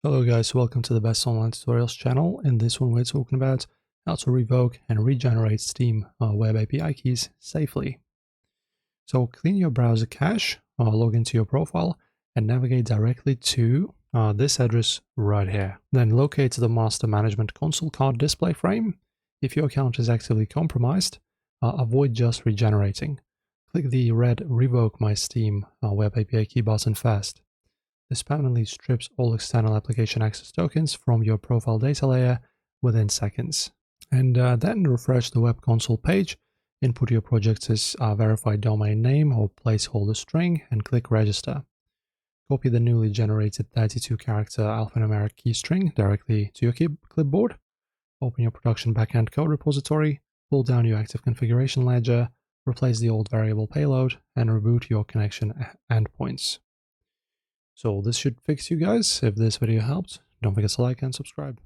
Hello guys, welcome to the Best Online Tutorials channel. In this one we're talking about how to revoke and regenerate Steam web API keys safely. So clean your browser cache, log into your profile and navigate directly to this address right here. Then locate the master management console card display frame. If your account is actively compromised, avoid just regenerating. Click the red Revoke My Steam web API key button first. This permanently strips all external application access tokens from your profile data layer within seconds. And then refresh the web console page, input your project's verified domain name or placeholder string, and click register. Copy the newly generated 32-character alphanumeric key string directly to your clipboard. Open your production backend code repository, pull down your active configuration ledger, replace the old variable payload, and reboot your connection endpoints. So this should fix you guys. If this video helped, don't forget to like and subscribe.